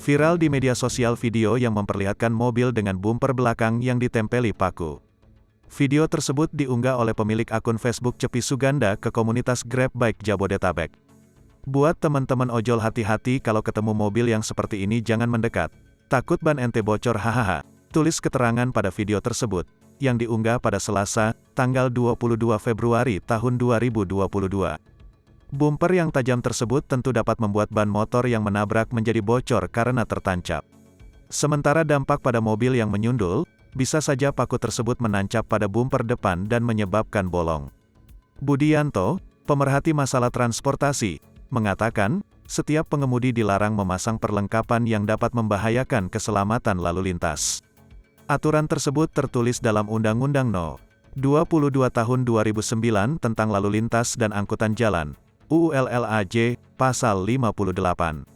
Viral di media sosial video yang memperlihatkan mobil dengan bumper belakang yang ditempeli paku. Video tersebut diunggah oleh pemilik akun Facebook Cepi Suganda ke komunitas Grab Bike Jabodetabek. Buat teman-teman ojol hati-hati kalau ketemu mobil yang seperti ini, jangan mendekat. Takut ban ente bocor, hahaha. Tulis keterangan pada video tersebut, yang diunggah pada Selasa, tanggal 22 Februari tahun 2022. Bumper yang tajam tersebut tentu dapat membuat ban motor yang menabrak menjadi bocor karena tertancap. Sementara dampak pada mobil yang menyundul, bisa saja paku tersebut menancap pada bumper depan dan menyebabkan bolong. Budianto, pemerhati masalah transportasi, mengatakan, setiap pengemudi dilarang memasang perlengkapan yang dapat membahayakan keselamatan lalu lintas. Aturan tersebut tertulis dalam Undang-Undang No. 22 Tahun 2009 tentang Lalu Lintas dan Angkutan Jalan, UU LLAJ, Pasal 58.